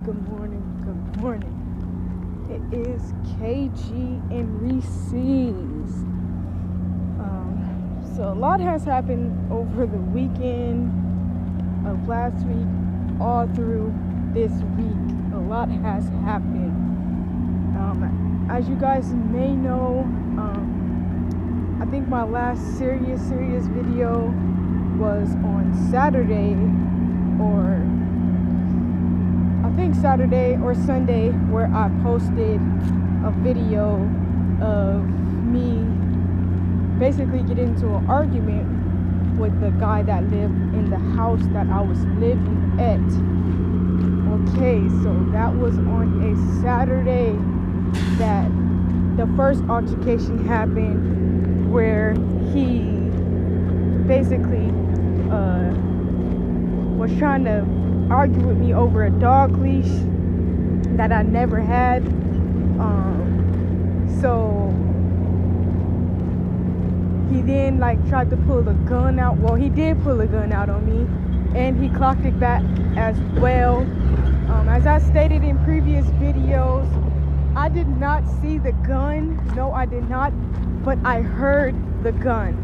Good morning. It is KG and Reese's. So a lot has happened over the weekend of last week, all through this week. A lot has happened. As you guys may know, I think my last serious video was on Saturday, or I think Saturday or Sunday, where I posted a video of me basically getting into an argument with the guy that lived in the house that I was living at. Okay, so that was on a Saturday that the first altercation happened, where he basically was trying to argue with me over a dog leash that I never had. So he then tried to pull the gun out. Well, he did pull a gun out on me, and he clocked it back as well. As I stated in previous videos, I did not see the gun. No, I did not. But I heard the gun.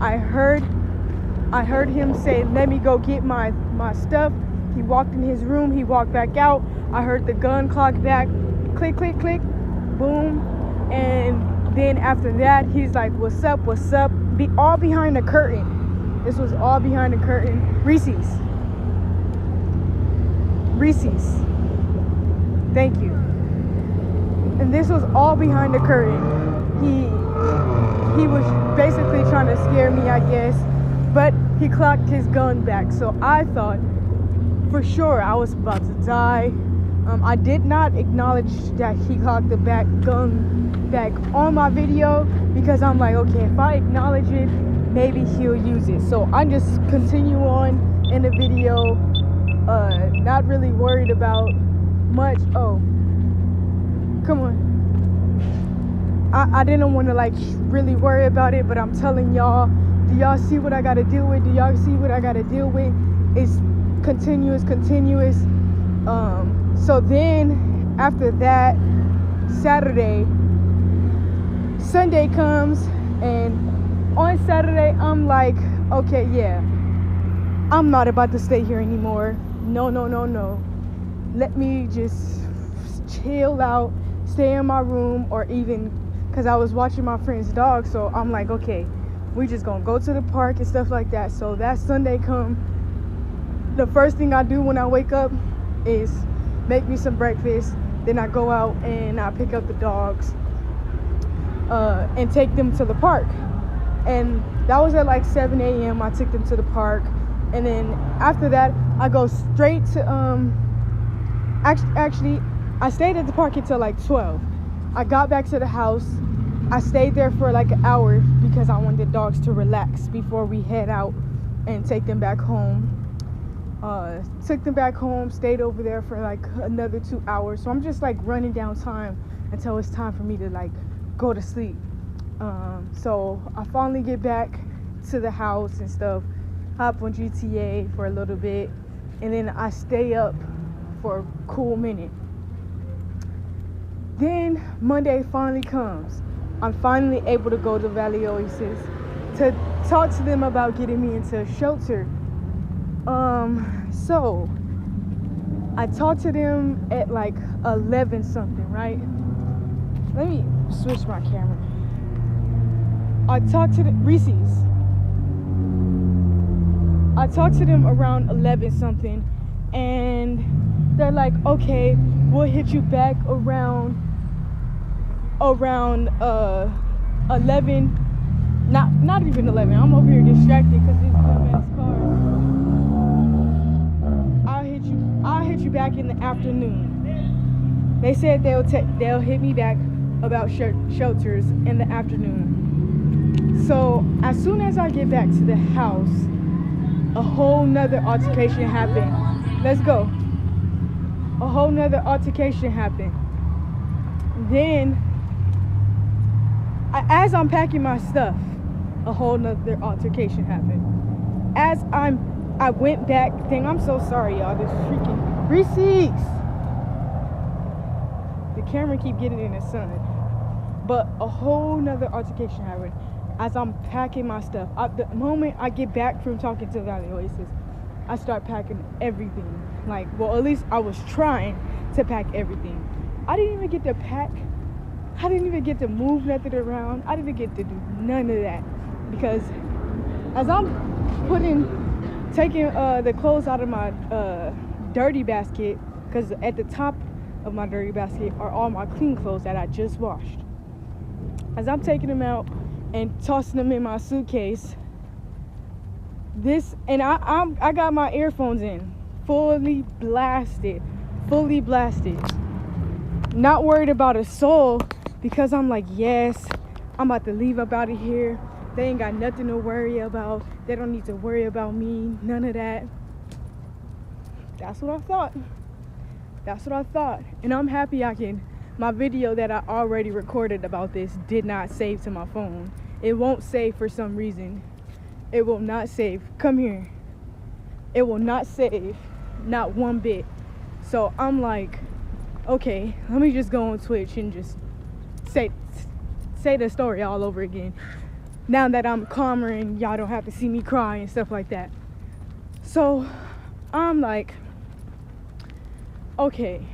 I heard him say, "Let me go get my stuff." He walked in his room. He walked back out. I heard the gun clock back. Click, click, click. Boom. And then after that, he's like, "What's up? What's up?" All behind the curtain. This was all behind the curtain. Reese's. Thank you. And this was all behind the curtain. He was basically trying to scare me, I guess. But he clocked his gun back. So I thought for sure I was about to die. I did not acknowledge that he clocked the gun back on my video, because I'm like, okay, if I acknowledge it, maybe he'll use it. So I just continue on in the video, not really worried about much. Oh, come on. I didn't want to really worry about it, but I'm telling y'all, do y'all see what I gotta deal with? Do y'all see what I gotta deal with? It's continuous. So then after that, Sunday comes, and on Saturday I'm like, okay, yeah, I'm not about to stay here anymore. No. Let me just chill out, stay in my room, or even, because I was watching my friend's dog, so I'm like, okay, we just gonna go to the park and stuff like that. So that Sunday come, the first thing I do when I wake up is make me some breakfast. Then I go out and I pick up the dogs and take them to the park. And that was at 7 a.m. I took them to the park, and then after that I go straight to actually I stayed at the park until 12. I got back to the house. I stayed there for an hour because I wanted the dogs to relax before we head out and take them back home. Took them back home, stayed over there for another 2 hours. So I'm just running down time until it's time for me to go to sleep. So I finally get back to the house and stuff, hop on GTA for a little bit, and then I stay up for a cool minute. Then Monday finally comes. I'm finally able to go to Valley Oasis to talk to them about getting me into a shelter. So I talked to them at 11 something, right? Let me switch my camera. I talked to Reese's. I talked to them around 11 something, and they're like, okay, we'll hit you back around 11. Not even 11. I'm over here distracted because this dumbass car. I'll hit you back in the afternoon. They said they'll hit me back about shelters in the afternoon. So as soon as I get back to the house, a whole nother altercation happened. Let's go. A whole nother altercation happened. Then, as I'm packing my stuff, a whole nother altercation happened. As I went back, I'm so sorry, y'all. This freaking Reese's. camera keep getting in the sun. But a whole nother altercation happened as I'm packing my stuff. The moment I get back from talking to Valley Oasis, I start packing everything. Like, well, at least I was trying to pack everything. I didn't even get to pack. I didn't even get to move nothing around. I didn't get to do none of that. Because as I'm taking the clothes out of my dirty basket, because at the top of my dirty basket are all my clean clothes that I just washed. As I'm taking them out and tossing them in my suitcase, I got my earphones in, fully blasted, not worried about a soul, because I'm like, yes, I'm about to leave up out of here. They ain't got nothing to worry about. They don't need to worry about me, none of that. That's what I thought. And I'm happy my video that I already recorded about this did not save to my phone. It won't save for some reason. It will not save. Come here. It will not save, not one bit. So I'm like, okay, let me just go on Twitch and just say the story all over again. Now that I'm calmer and y'all don't have to see me cry and stuff like that. So I'm like, okay.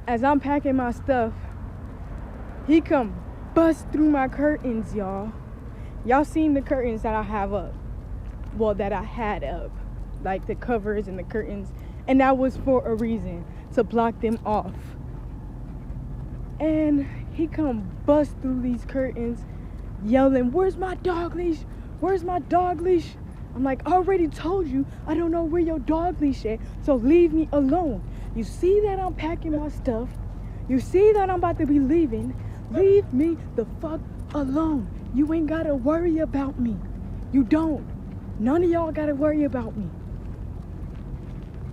As I'm packing my stuff, he come bust through my curtains, y'all. Y'all seen the curtains that I have up. Well, that I had up. Like the covers and the curtains. And that was for a reason. To block them off. And he come bust through these curtains, yelling, where's my dog leash? Where's my dog leash? I'm like, I already told you I don't know where your dog leash is, so leave me alone. You see that I'm packing my stuff. You see that I'm about to be leaving. Leave me the fuck alone. You ain't gotta worry about me. You don't. None of y'all gotta worry about me.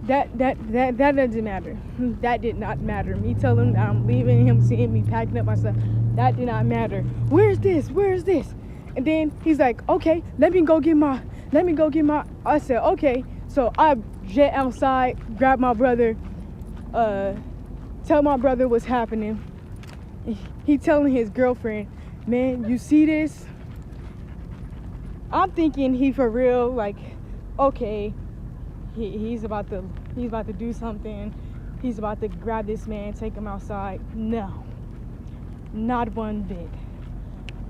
That doesn't matter. That did not matter. Me telling him that I'm leaving, him seeing me packing up my stuff, that did not matter. Where's this? And then he's like, okay, let me go get my, I said, okay. So I jet outside, grab my brother, tell my brother what's happening. He telling his girlfriend, man, you see this? I'm thinking he for real, like, okay, he's about to do something. He's about to grab this man, take him outside. No, not one bit.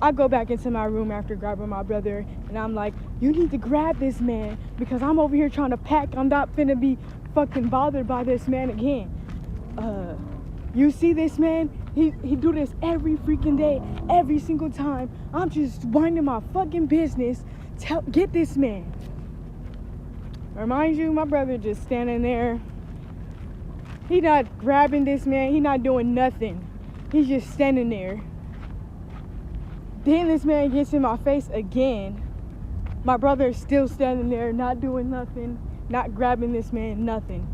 I go back into my room after grabbing my brother, and I'm like, you need to grab this man, because I'm over here trying to pack. I'm not finna be fucking bothered by this man again. You see this man? He do this every freaking day, every single time. I'm just minding my fucking business. Get this man. Remind you, my brother just standing there. He not grabbing this man. He not doing nothing. He's just standing there. Then this man gets in my face again. My brother is still standing there, not doing nothing, not grabbing this man, nothing.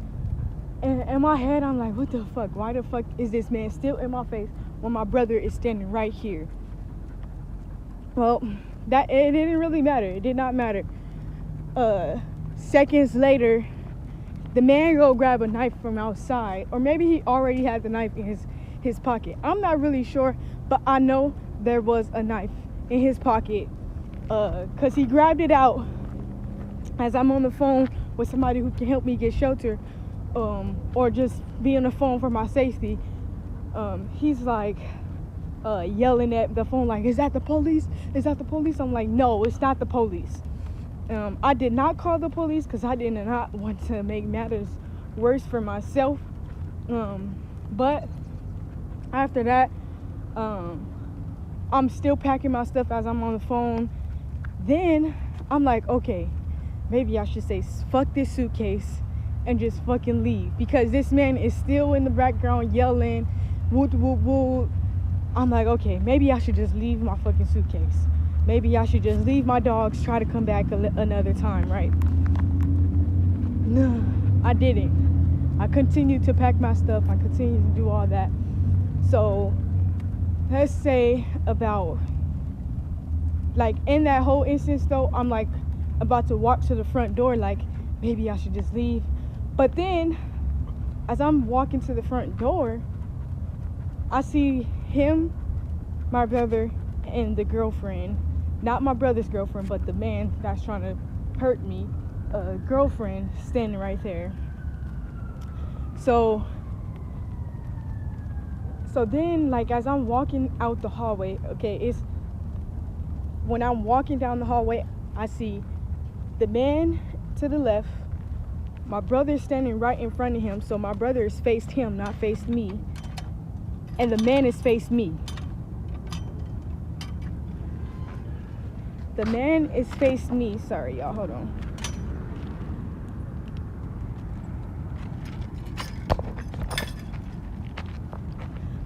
And in my head, I'm like, what the fuck? Why the fuck is this man still in my face when my brother is standing right here? Well, it didn't really matter. It did not matter. Seconds later, the man go grab a knife from outside, or maybe he already had the knife in his pocket. I'm not really sure, but I know there was a knife in his pocket, because he grabbed it out as I'm on the phone with somebody who can help me get shelter, or just be on the phone for my safety. He's like yelling at the phone like, is that the police? Is that the police? I'm like, no, it's not the police. I did not call the police because I did not want to make matters worse for myself. But after that, I'm still packing my stuff as I'm on the phone. Then I'm like, okay, maybe I should say fuck this suitcase and just fucking leave, because this man is still in the background yelling, woot woot woot. I'm like, okay, maybe I should just leave my fucking suitcase. Maybe I should just leave my dogs, try to come back another time, right? No, I didn't. I continued to pack my stuff. I continued to do all that. So let's say about, like, in that whole instance though, I'm like about to walk to the front door, like maybe I should just leave. But then as I'm walking to the front door, I see him, my brother, and the girlfriend. Not my brother's girlfriend, but the man that's trying to hurt me. Girlfriend standing right there. So then, like, as I'm walking out the hallway, okay, it's when I'm walking down the hallway, I see the man to the left, my brother standing right in front of him, so my brother is faced him, not faced me, and the man is faced me. The man is faced me. Sorry, y'all, hold on.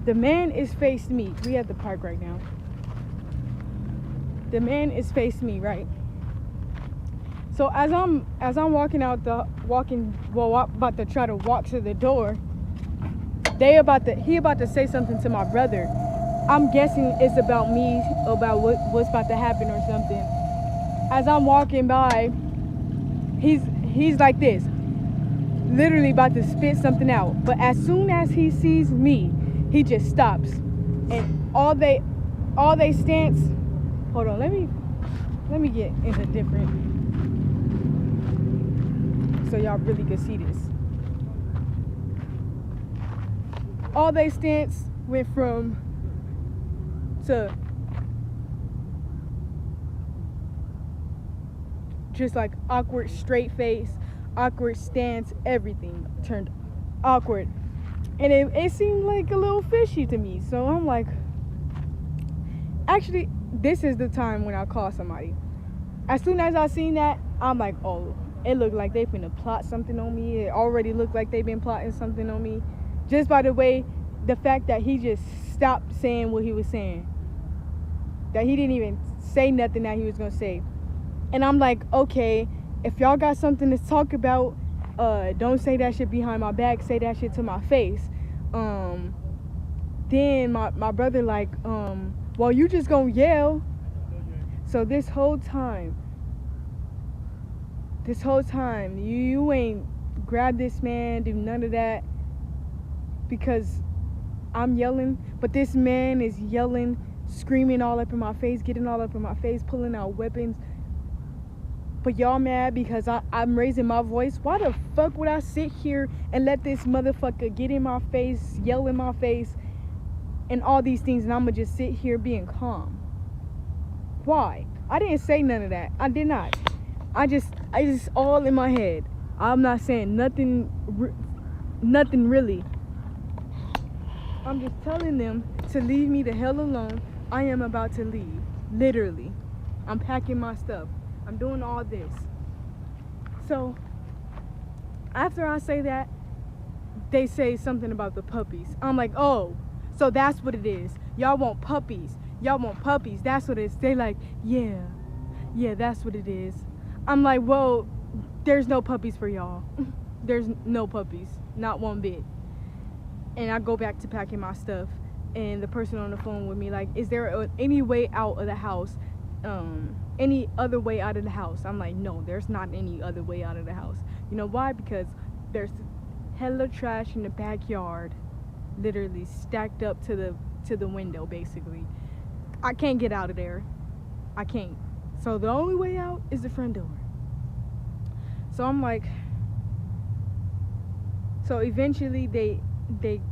The man is faced me. We at the park right now. The man is faced me, right? So as I'm walking out about to try to walk to the door, he about to say something to my brother. I'm guessing it's about me, about what's about to happen or something. As I'm walking by, he's like this, literally about to spit something out. But as soon as he sees me, he just stops. And all they stance. Hold on, let me get into different, so y'all really can see this. All they stance went from to just like awkward straight face, awkward stance, everything turned awkward. And it seemed like a little fishy to me. So I'm like, actually, this is the time when I call somebody. As soon as I seen that, I'm like, oh, it looked like they finna plot something on me. It already looked like they've been plotting something on me. Just by the fact that he just stopped saying what he was saying. That he didn't even say nothing that he was gonna say. And I'm like, okay, if y'all got something to talk about, don't say that shit behind my back, say that shit to my face. Then my brother like, well, you just gonna yell. So this whole time, you ain't grab this man, do none of that, because I'm yelling. But this man is yelling, screaming all up in my face, getting all up in my face, pulling out weapons. But y'all mad because I'm raising my voice? Why the fuck would I sit here and let this motherfucker get in my face, yell in my face, and all these things, and I'm gonna just sit here being calm? Why? I didn't say none of that. I did not. I just all in my head. I'm not saying nothing really. I'm just telling them to leave me the hell alone. I am about to leave. Literally. I'm packing my stuff. I'm doing all this. So after I say that, they say something about the puppies. I'm like, oh, so that's what it is. Y'all want puppies. Y'all want puppies. That's what it is. They like, yeah, that's what it is. I'm like, well, there's no puppies for y'all. There's no puppies. Not one bit. And I go back to packing my stuff. And the person on the phone with me like, is there any way out of the house? Any other way out of the house? I'm like, no, there's not any other way out of the house. You know why? Because there's hella trash in the backyard, literally stacked up to the window, basically. I can't get out of there. I can't. So the only way out is the front door. So I'm like, so eventually they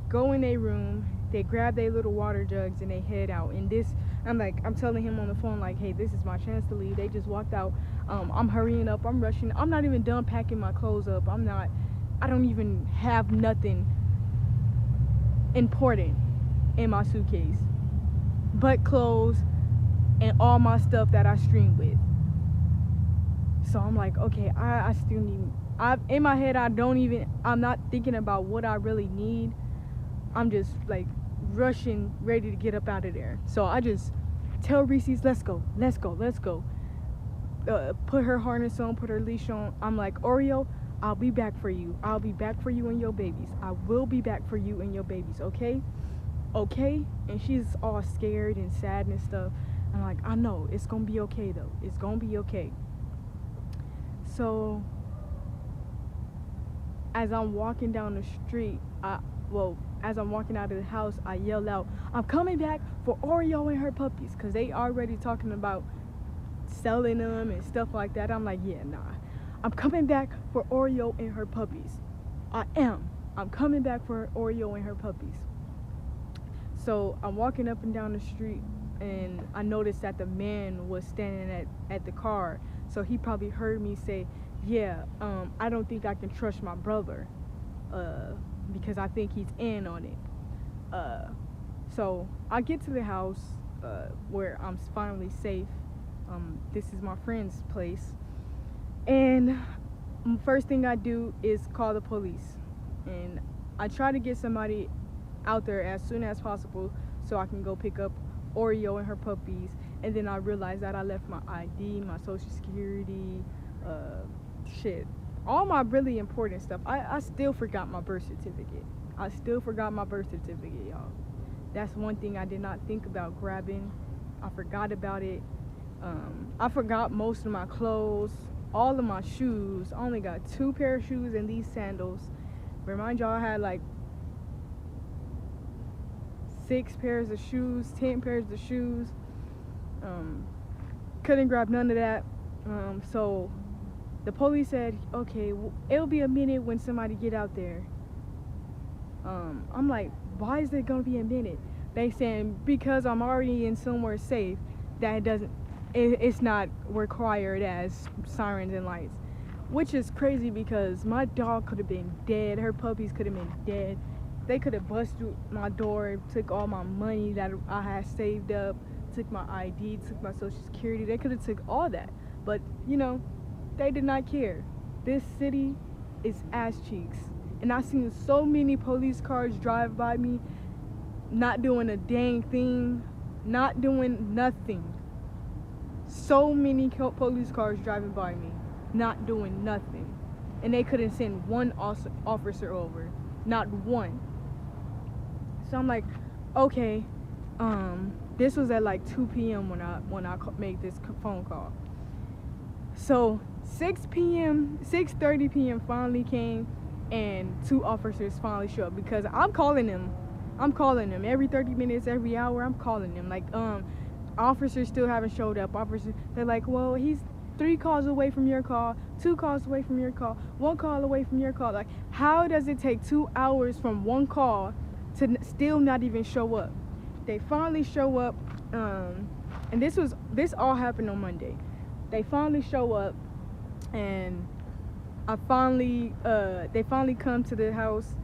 go in their room, they grab their little water jugs and they head out. And this, I'm telling him on the phone like, hey, this is my chance to leave. They just walked out. I'm hurrying up. I'm rushing. I'm not even done packing my clothes up. I don't even have nothing important in my suitcase but clothes and all my stuff that I stream with. So I'm like, okay, I still need, in my head, I'm not thinking about what I really need. I'm just like rushing, ready to get up out of there. So I just tell Reese's, let's go. Put her harness on, put her leash on. I'm like, Oreo, I'll be back for you. I'll be back for you and your babies. I will be back for you and your babies, okay? Okay? And she's all scared and sad and stuff. I'm like, I know, it's gonna be okay though. It's gonna be okay. So as I'm walking down the street, well, as I'm walking out of the house, I yell out, I'm coming back for Oreo and her puppies, because they already talking about selling them and stuff like that. I'm like, yeah, nah. I'm coming back for Oreo and her puppies. I am. I'm coming back for Oreo and her puppies. So I'm walking up and down the street, and I noticed that the man was standing at the car. So he probably heard me say, yeah, I don't think I can trust my brother, because I think he's in on it. So I get to the house, where I'm finally safe. This is my friend's place. And first thing I do is call the police. And I try to get somebody out there as soon as possible so I can go pick up Oreo and her puppies. And then I realized that I left my ID, my social security, all my really important stuff. I still forgot my birth certificate. Y'all. That's one thing I did not think about grabbing. I forgot about it. I forgot most of my clothes, all of my shoes. I only got 2 pair of shoes and these sandals. Remind y'all, I had like 6 pairs of shoes, 10 pairs of shoes. Couldn't grab none of that. So the police said, okay, it'll be a minute when somebody get out there. I'm like, why is it gonna be a minute? They saying because I'm already in somewhere safe, that it's not required as sirens and lights, which is crazy because my dog could have been dead, her puppies could have been dead. They could have busted through my door, took all my money that I had saved up, took my ID, took my social security. They could have took all that, but you know, they did not care. This city is ass cheeks, and I've seen so many police cars drive by me, not doing a dang thing, not doing nothing. So many police cars driving by me, not doing nothing, and they couldn't send one officer over, not one. So I'm like, okay, this was at like 2 p.m. when I made this phone call. So 6:30 p.m. finally came, and 2 officers finally showed up because I'm calling them every 30 minutes, every hour. I'm calling them like, officers still haven't showed up. They're like, well, he's 3 calls away from your call, 2 calls away from your call, 1 call away from your call. Like, how does it take 2 hours from 1 call to still not even show up? They finally show up, and this all happened on Monday. They finally show up, and they finally come to the house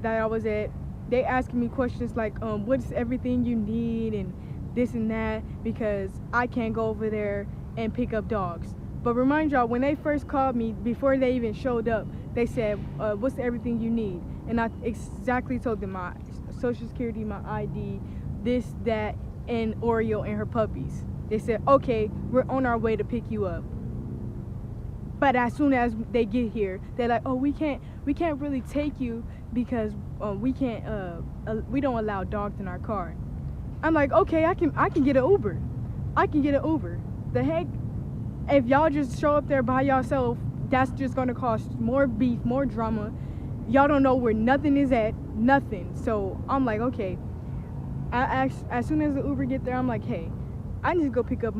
that I was at. They asking me questions like, what's everything you need and this and that, because I can't go over there and pick up dogs. But remind y'all, when they first called me, before they even showed up, they said, what's everything you need? And I exactly told them my social security, my ID, this, that, and Oreo and her puppies. They said, okay, we're on our way to pick you up. But as soon as they get here, they're like, oh, we can't really take you because we don't allow dogs in our car. I'm like, okay, I can get an Uber. The heck, if y'all just show up there by yourself, that's just gonna cost more beef, more drama. Y'all don't know where nothing is at, nothing. So I'm like, okay. As soon as the Uber get there, I'm like, hey, I need to go pick up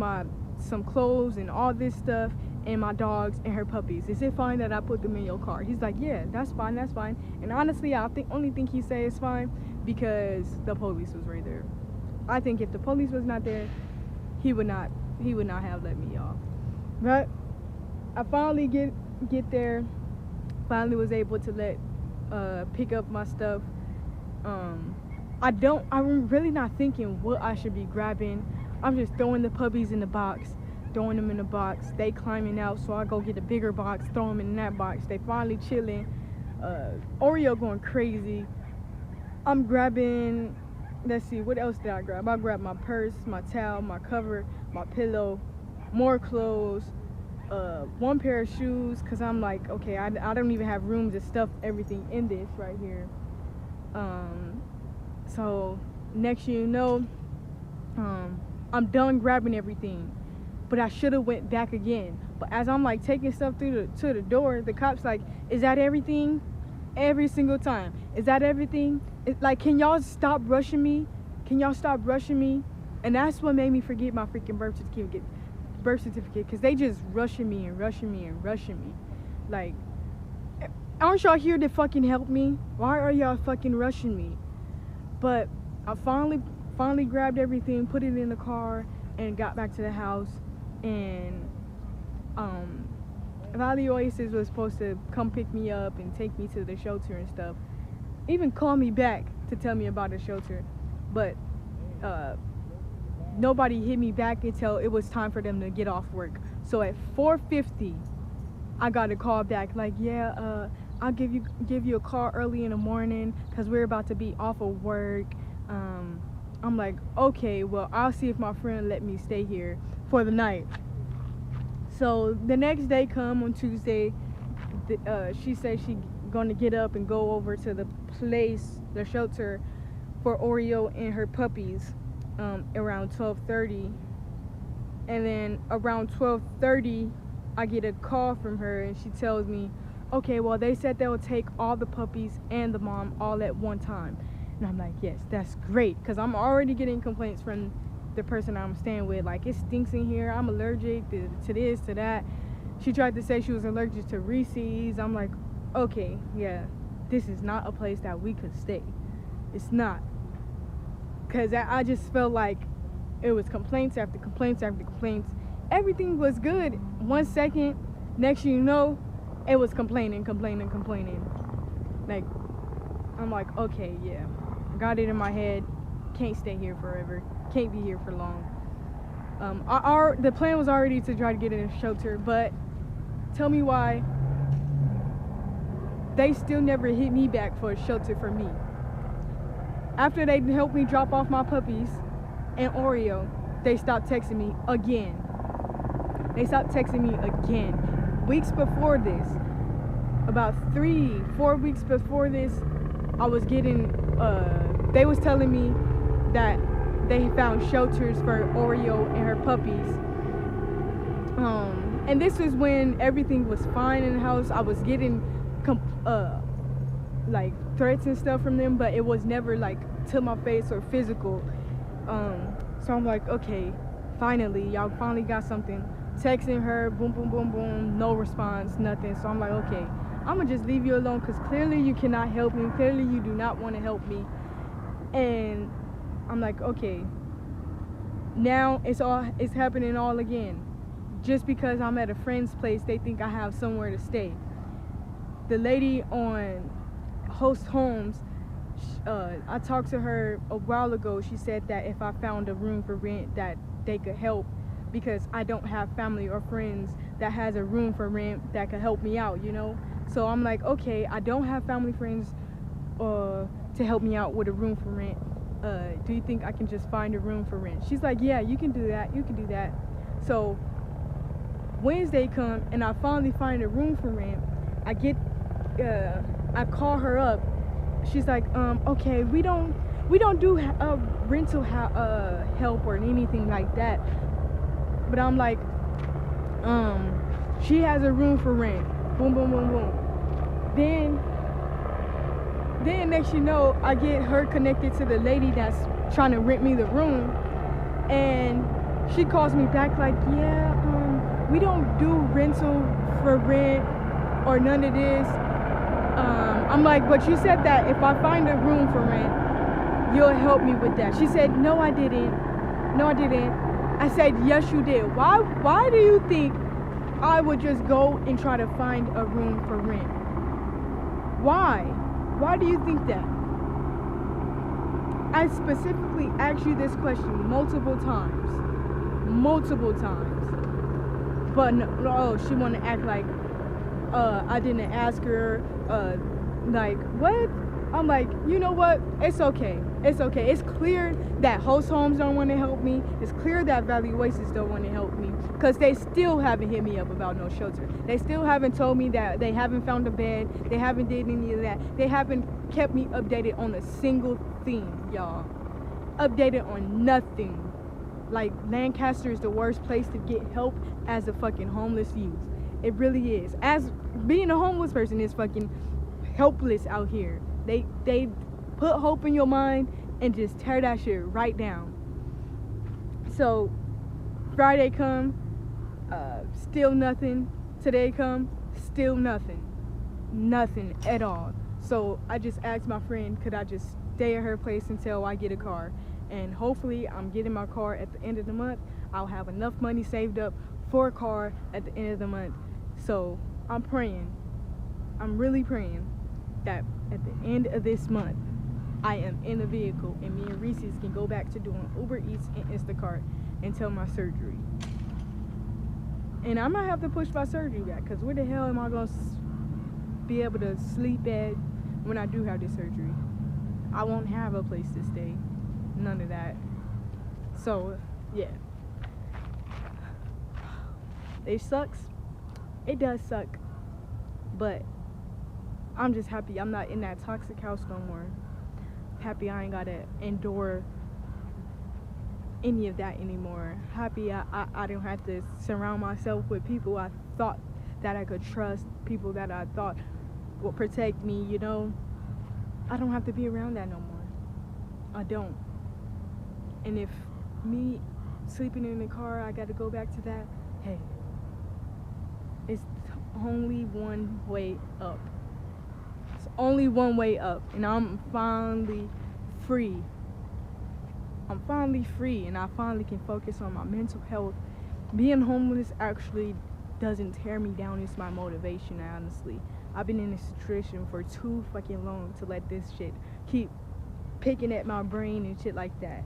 some clothes and all this stuff and my dogs and her puppies. Is it fine that I put them in your car? He's like, yeah, that's fine. And honestly, I only think he said it's fine because the police was right there. I think if the police was not there, he would not have let me off. But I finally get there. Finally was able to pick up my stuff. I'm really not thinking what I should be grabbing. I'm just throwing the puppies in the box, throwing them in the box. They climbing out, so I go get a bigger box, throw them in that box. They finally chilling. Oreo going crazy. I'm grabbing, let's see, what else did I grab? I grabbed my purse, my towel, my cover, my pillow, more clothes, 1 pair of shoes, because I'm like, okay, I don't even have room to stuff everything in this right here. So next you know, I'm done grabbing everything, but I should have went back again. But as I'm like taking stuff to the door, the cop's like, is that everything? every single time. Is that everything? Like, can y'all stop rushing me? Can y'all stop rushing me? And that's what made me forget my freaking birth certificate, because they just rushing me and rushing me and rushing me. Like, aren't y'all here to fucking help me? Why are y'all fucking rushing me? But I finally grabbed everything, put it in the car, and got back to the house. And Valley Oasis was supposed to come pick me up and take me to the shelter and stuff. Even call me back to tell me about the shelter. But nobody hit me back until it was time for them to get off work. So at 4:50, I got a call back like, yeah, I'll give you a call early in the morning because we're about to be off of work. I'm like, okay, well, I'll see if my friend let me stay here for the night. So the next day come on Tuesday, she said she gonna get up and go over to the shelter for Oreo and her puppies around 12:30. And then around 12:30, I get a call from her and she tells me, okay, well, they said they'll take all the puppies and the mom all at one time. And I'm like, yes, that's great, because I'm already getting complaints from the person I'm staying with, like, it stinks in here, I'm allergic to this, to that. She tried to say she was allergic to Reese's. I'm like, okay, yeah, this is not a place that we could stay. It's not. Because I just felt like it was complaints after complaints after complaints. Everything was good. 1 second, next you know, it was complaining. Like, I'm like, okay, yeah. Got it in my head. Can't stay here forever. Can't be here for long. The plan was already to try to get in a shelter, but tell me why they still never hit me back for a shelter for me. After they helped me drop off my puppies and Oreo, they stopped texting me again. Weeks before this, about 3-4 weeks before this, I was getting, they was telling me that they found shelters for Oreo and her puppies. And this was when everything was fine in the house. I was getting like threats and stuff from them, but it was never like to my face or physical. So I'm like, okay, finally, y'all finally got something. Texting her, boom, boom, boom, boom, no response, nothing. So I'm like, okay, I'm gonna just leave you alone, because clearly you cannot help me. Clearly you do not want to help me. And I'm like, okay, now it's happening all again. Just because I'm at a friend's place, they think I have somewhere to stay. The lady on Host Homes, I talked to her a while ago. She said that if I found a room for rent, that they could help, because I don't have family or friends that has a room for rent that could help me out, you know? So I'm like, okay, I don't have family friends to help me out with a room for rent. Do you think I can just find a room for rent? She's like, yeah, you can do that. So Wednesday come and I finally find a room for rent. I call her up. She's like, okay, we don't do rental help or anything like that. But I'm like, she has a room for rent. Boom, boom, boom, boom. Then next you know, I get her connected to the lady that's trying to rent me the room, and she calls me back like, yeah, we don't do rental for rent or none of this. I'm like, but you said that if I find a room for rent, you'll help me with that. She said, no, I didn't. I said, yes, you did. Why do you think I would just go and try to find a room for rent? Why do you think that? I specifically asked you this question multiple times. But no, she want to act like I didn't ask her. Like, what? I'm like, you know what? It's okay. It's clear that Host Homes don't want to help me. It's clear that Valley Oasis don't want to help me, because they still haven't hit me up about no shelter. They still haven't told me that they haven't found a bed. They haven't did any of that. They haven't kept me updated on a single thing, y'all. Updated on nothing. Like, Lancaster is the worst place to get help as a fucking homeless youth. It really is. As being a homeless person is fucking helpless out here. They put hope in your mind and just tear that shit right down. So Friday come, still nothing. Today come, still nothing. Nothing at all. So I just asked my friend, could I just stay at her place until I get a car? And hopefully I'm getting my car at the end of the month. I'll have enough money saved up for a car at the end of the month. So I'm praying. I'm really praying that at the end of this month, I am in a vehicle and me and Reese's can go back to doing Uber Eats and Instacart until my surgery. And I might have to push my surgery back, because where the hell am I going to be able to sleep at when I do have this surgery? I won't have a place to stay. None of that. So, yeah. It sucks. It does suck. But I'm just happy I'm not in that toxic house no more. Happy I ain't gotta endure any of that anymore. Happy I don't have to surround myself with people I thought that I could trust, people that I thought would protect me, you know. I don't have to be around that no more. I don't. And if me sleeping in the car, I gotta go back to that, hey, it's only one way up. It's only one way up, and I'm finally free. I'm finally free, and I finally can focus on my mental health. Being homeless actually doesn't tear me down. It's my motivation, honestly. I've been in this situation for too fucking long to let this shit keep picking at my brain and shit like that.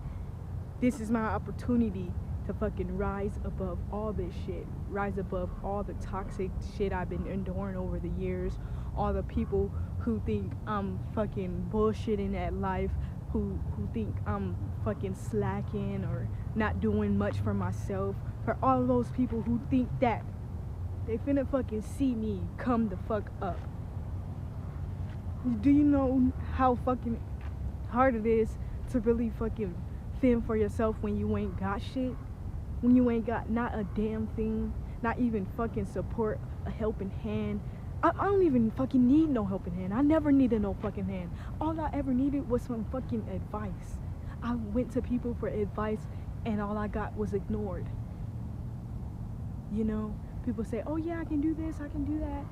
This is my opportunity to fucking rise above all this shit. Rise above all the toxic shit I've been enduring over the years. All the people who think I'm fucking bullshitting at life. Who think I'm fucking slacking or not doing much for myself. For all those people who think that they finna fucking see me come the fuck up. Do you know how fucking hard it is to really fucking fend for yourself when you ain't got shit? When you ain't got not a damn thing, not even fucking support, a helping hand. I don't even fucking need no helping hand. I never needed no fucking hand. All I ever needed was some fucking advice. I went to people for advice and all I got was ignored. You know, people say, oh yeah, I can do this, I can do that.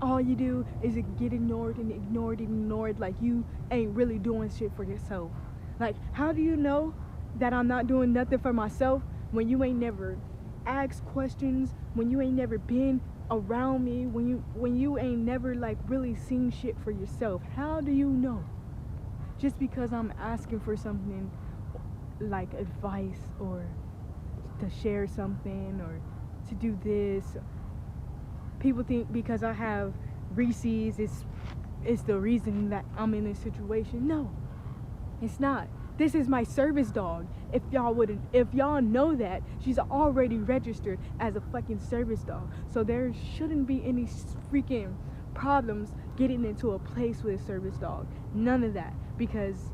All you do is get ignored and ignored and ignored, like you ain't really doing shit for yourself. Like, how do you know that I'm not doing nothing for myself when you ain't never asked questions, when you ain't never been around me, when you ain't never like really seen shit for yourself? How do you know? Just because I'm asking for something like advice or to share something or to do this, people think because I have Reese's it's the reason that I'm in this situation. No, it's not. This is my service dog. If y'all know that, she's already registered as a fucking service dog. So there shouldn't be any freaking problems getting into a place with a service dog. None of that. Because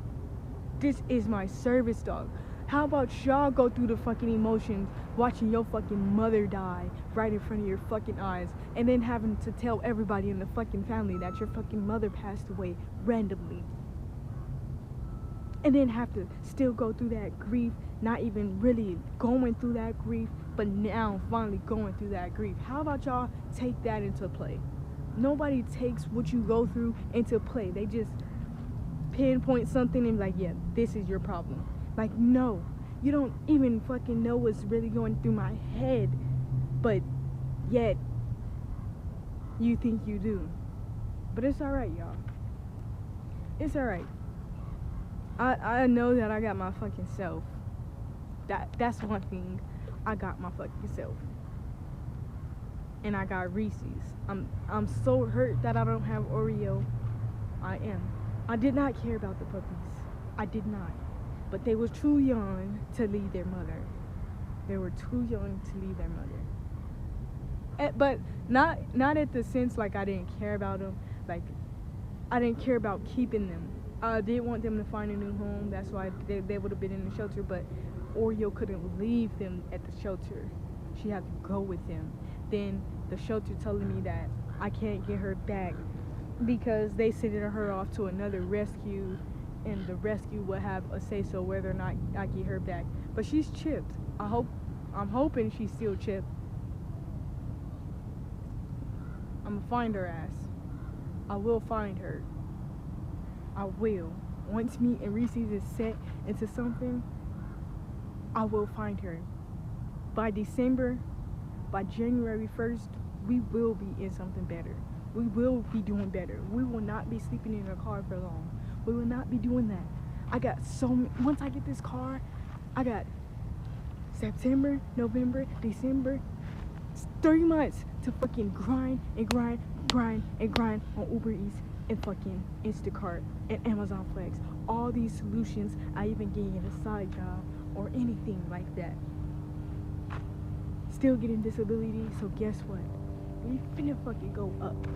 this is my service dog. How about y'all go through the fucking emotions watching your fucking mother die right in front of your fucking eyes, and then having to tell everybody in the fucking family that your fucking mother passed away randomly? And then have to still go through that grief, not even really going through that grief, but now finally going through that grief. How about y'all take that into play? Nobody takes what you go through into play. They just pinpoint something and be like, yeah, this is your problem. Like, no, you don't even fucking know what's really going through my head, but yet you think you do. But it's alright, y'all. It's alright. I know that I got my fucking self. That's one thing. I got my fucking self. And I got Reese's. I'm so hurt that I don't have Oreo. I am. I did not care about the puppies. I did not. But they were too young to leave their mother. They were too young to leave their mother. But not at the sense like I didn't care about them. Like, I didn't care about keeping them. I did want them to find a new home. That's why they would have been in the shelter. But Oreo couldn't leave them at the shelter. She had to go with them. Then the shelter telling me that I can't get her back because they sending her off to another rescue, and the rescue will have a say so whether or not I get her back. But she's chipped. I'm hoping she's still chipped. I'm gonna find her ass. I will find her. I will. Once me and Reese's is set into something, I will find her. By December, by January 1st, we will be in something better. We will be doing better. We will not be sleeping in a car for long. We will not be doing that. I got once I get this car, I got September, November, December, 3 months to fucking grind on Uber Eats and fucking Instacart and Amazon Flex. All these solutions, I even getting a side job or anything like that. Still getting disability, so guess what? We finna fucking go up.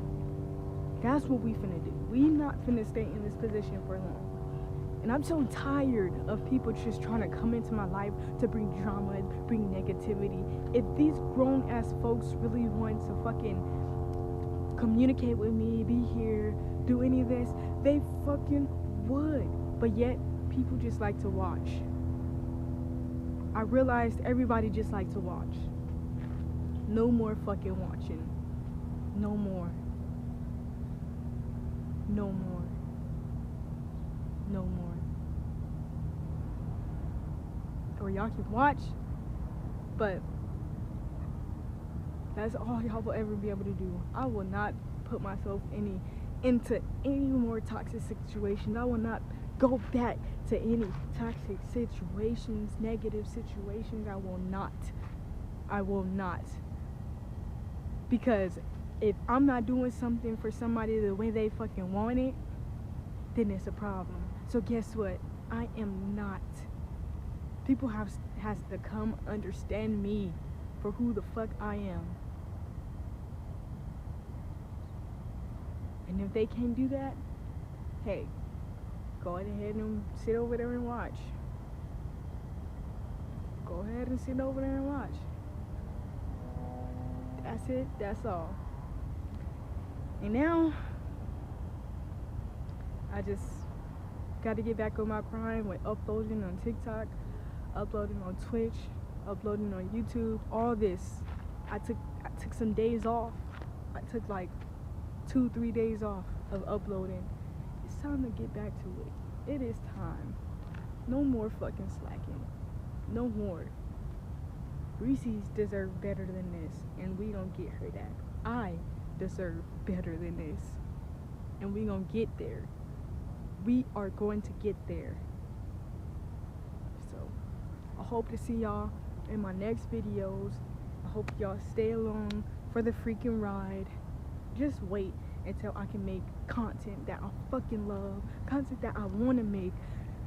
That's what we finna do. We not finna stay in this position for long. And I'm so tired of people just trying to come into my life to bring drama, bring negativity. If these grown ass folks really want to fucking communicate with me, be here, do any of this, they fucking would. But yet, people just like to watch. I realized everybody just like to watch. No more fucking watching. No more. No more. No more. Or y'all can watch, but that's all y'all will ever be able to do. I will not put myself into any more toxic situations. I will not go back to any toxic situations, negative situations. I will not. Because if I'm not doing something for somebody the way they fucking want it, then it's a problem. So guess what? I am not. People has to come understand me for who the fuck I am. And if they can't do that, hey, go ahead and sit over there and watch. Go ahead and sit over there and watch. That's it. That's all. And now, I just got to get back on my grind with uploading on TikTok, uploading on Twitch, uploading on YouTube, all this. I took some days off. I took like 2-3 days off of uploading. It's time to get back to it. It is time. No more fucking slacking. No more. Reese's deserve better than this, and we gonna get her that. I deserve better than this, and we gonna get there. We are going to get there. So I hope to see y'all in my next videos. I hope y'all stay along for the freaking ride. Just wait until I can make content that I fucking love, content that I want to make.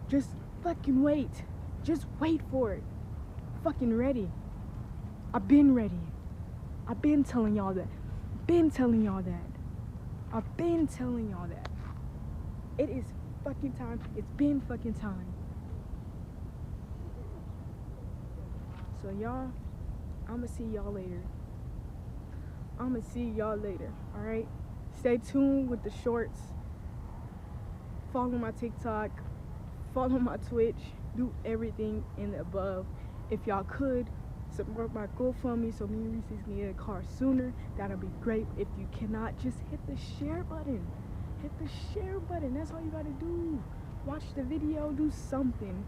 Just fucking wait. Just wait for it. Fucking ready. I've been ready. I've been telling y'all that. I've been telling y'all that. It is fucking time. It's been fucking time. So y'all, I'ma see y'all later. Alright? Stay tuned with the shorts. Follow my TikTok. Follow my Twitch. Do everything in the above. If y'all could, support my GoFundMe so me and Reese's can get a car sooner. That'll be great. If you cannot, just hit the share button. Hit the share button. That's all you gotta do. Watch the video. Do something.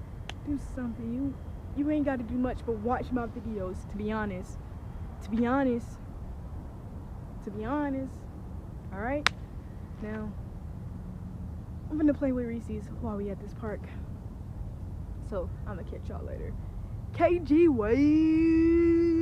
You ain't gotta do much but watch my videos, to be honest. Alright? Now, I'm gonna play with Reese's while we at this park. So, I'm gonna catch y'all later. Kayjeway.